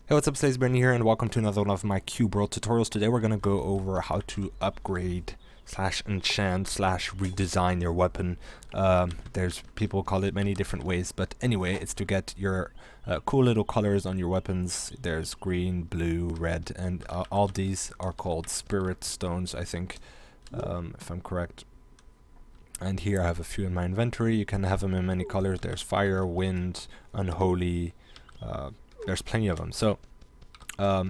Hey, what's up, Slazeberny here, and welcome to another one of my Cube World tutorials. Today we're going to go over how to upgrade slash enchant slash redesign your weapon. There's people call it many different ways, but anyway, it's to get your cool little colors on your weapons. There's green, blue, red, and all these are called spirit stones, I think, if I'm correct. And here I have a few in my inventory. You can have them in many colors. There's fire, wind, unholy, there's plenty of them. So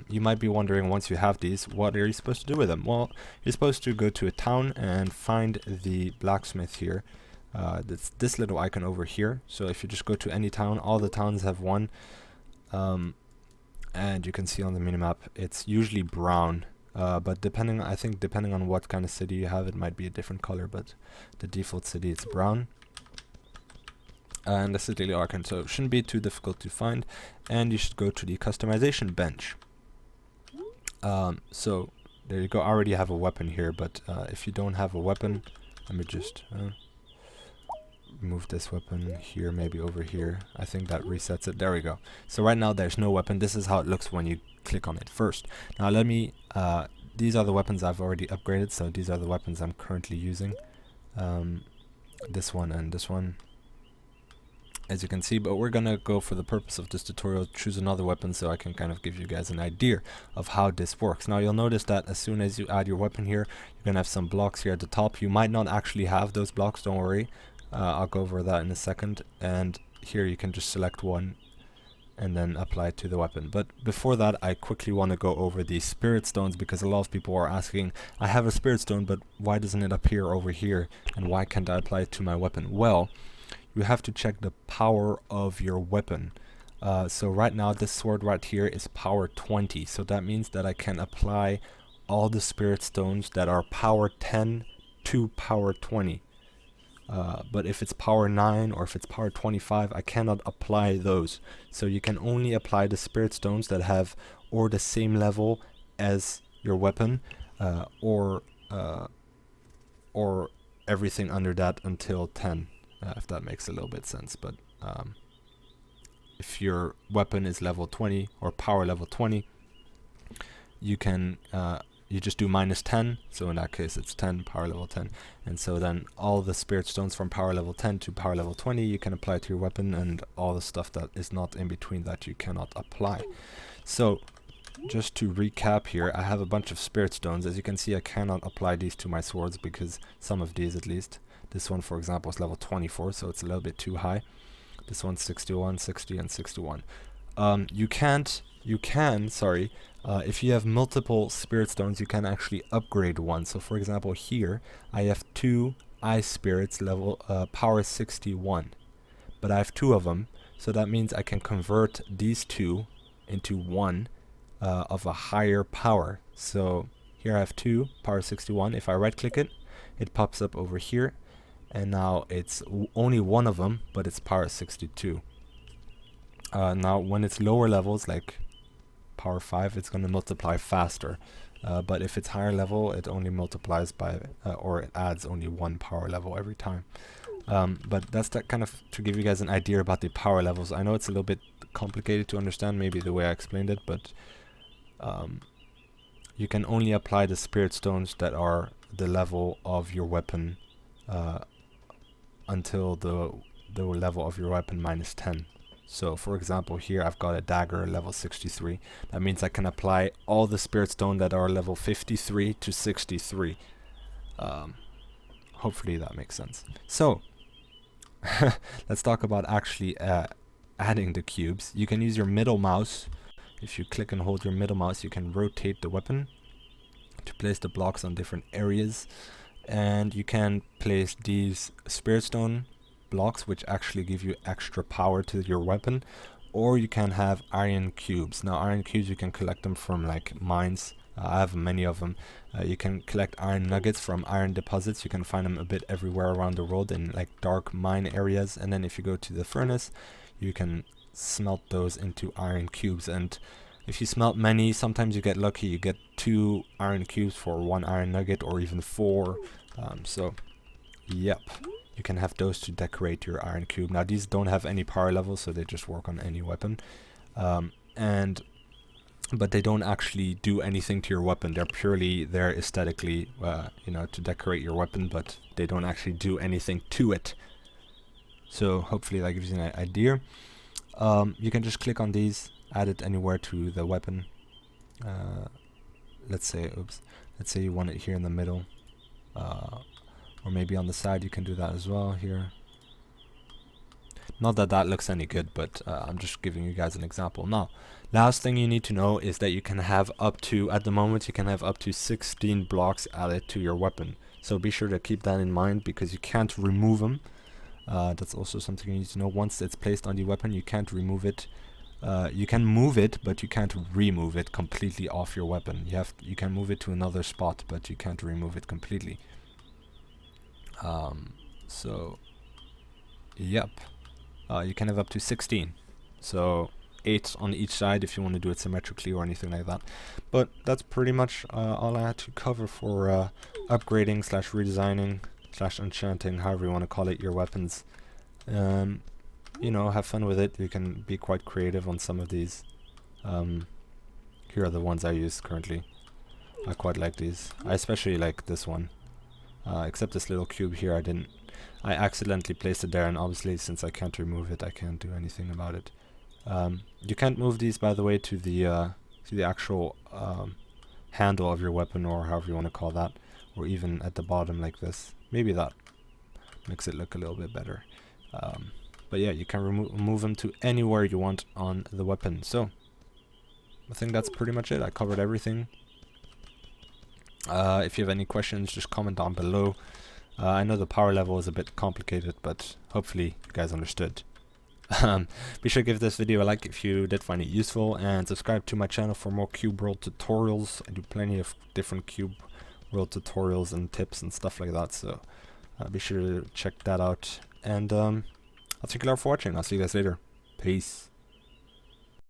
you might be wondering, once you have these, what are you supposed to do with them? Well, you're supposed to go to a town and find the blacksmith here. That's this little icon over here. So if you just go to any town, all the towns have one. And you can see on the minimap, it's usually brown. But I think depending on what kind of city you have, it might be a different color, but the default city it's brown. And this is daily icon, so it shouldn't be too difficult to find. And you should go to the customization bench. So there you go. I already have a weapon here, but if you don't have a weapon, let me just move this weapon here, maybe over here. I think that resets it. There we go. So right now there's no weapon. This is how it looks when you click on it first. Now let me these are the weapons I've already upgraded, so these are the weapons I'm currently using. This one and this one, as you can see, but we're gonna go, for the purpose of this tutorial, choose another weapon so I can kind of give you guys an idea of how this works. Now you'll notice that as soon as you add your weapon here, you're gonna have some blocks here at the top. You might not actually have those blocks, don't worry. I'll go over that in a second. And here you can just select one and then apply it to the weapon. But before that, I quickly want to go over the spirit stones, because a lot of people are asking, I have a spirit stone, but why doesn't it appear over here, and why can't I apply it to my weapon? Well, you have to check the power of your weapon. So right now this sword right here is power 20, so that means that I can apply all the spirit stones that are power 10 to power 20. But if it's power 9 or if it's power 25, I cannot apply those. So you can only apply the spirit stones that have or the same level as your weapon, or everything under that until 10. If that makes a little bit sense. But if your weapon is level 20 or power level 20, you can you just do -10, so in that case it's 10, power level 10, and so then all the spirit stones from power level 10 to power level 20 you can apply to your weapon, and all the stuff that is not in between that you cannot apply. So just to recap here, I have a bunch of spirit stones. As you can see, I cannot apply these to my swords, because some of these, at least this one for example, is level 24, so it's a little bit too high. This one's 61, 60, and 61. You can, sorry, if you have multiple spirit stones, you can actually upgrade one. So for example, here I have 2 ice spirits level power 61, but I have 2 of them, so that means I can convert these 2 into one of a higher power. So here I have 2 power 61. If I right click it, it pops up over here, and now it's only one of them, but it's power 62. Now when it's lower levels, like power 5, it's going to multiply faster, but if it's higher level, it only multiplies by or it adds only 1 power level every time. But that's that kind of to give you guys an idea about the power levels. I know it's a little bit complicated to understand, maybe the way I explained it, but you can only apply the spirit stones that are the level of your weapon until the level of your weapon -10. So for example, here I've got a dagger level 63. That means I can apply all the spirit stone that are level 53 to 63. Hopefully that makes sense. So let's talk about actually adding the cubes. You can use your middle mouse. If you click and hold your middle mouse, you can rotate the weapon to place the blocks on different areas, and you can place these spirit stone blocks, which actually give you extra power to your weapon, or you can have iron cubes. Now iron cubes, you can collect them from like mines. I have many of them. You can collect iron nuggets from iron deposits. You can find them a bit everywhere around the world in like dark mine areas, and then if you go to the furnace, you can smelt those into iron cubes. And if you smelt many, sometimes you get lucky, you get 2 iron cubes for 1 iron nugget, or even 4. So yep, you can have those to decorate your iron cube. Now these don't have any power level, so they just work on any weapon. And but they don't actually do anything to your weapon. They're purely there aesthetically, you know, to decorate your weapon, but they don't actually do anything to it. So hopefully that gives you an idea. You can just click on these, add it anywhere to the weapon. Let's say you want it here in the middle, or maybe on the side. You can do that as well here. Not that that looks any good, but I'm just giving you guys an example. Now, last thing you need to know is that you can have up to, at the moment, you can have up to 16 blocks added to your weapon. So be sure to keep that in mind, because you can't remove them. That's also something you need to know. Once it's placed on the weapon, you can't remove it. You can move it, but you can't remove it completely off your weapon. You can move it to another spot, but you can't remove it completely. So, yep. You can have up to 16. So 8 on each side if you want to do it symmetrically or anything like that. But that's pretty much all I had to cover for upgrading / redesigning / enchanting, however you want to call it, your weapons. You know, have fun with it. You can be quite creative on some of these. Here are the ones I use currently. I quite like these. I especially like this one. Except this little cube here, I accidentally placed it there, and obviously since I can't remove it, I can't do anything about it. You can't move these, by the way, to the actual handle of your weapon, or however you want to call that, or even at the bottom like this. Maybe that makes it look a little bit better. But yeah, you can move them to anywhere you want on the weapon. So I think that's pretty much it. I covered everything. If you have any questions, just comment down below. I know the power level is a bit complicated, but hopefully you guys understood. Be sure to give this video a like if you did find it useful, and subscribe to my channel for more Cube World tutorials. I do plenty of different Cube World tutorials and tips and stuff like that, so be sure to check that out. And I'll thank you all for watching. I'll see you guys later. Peace.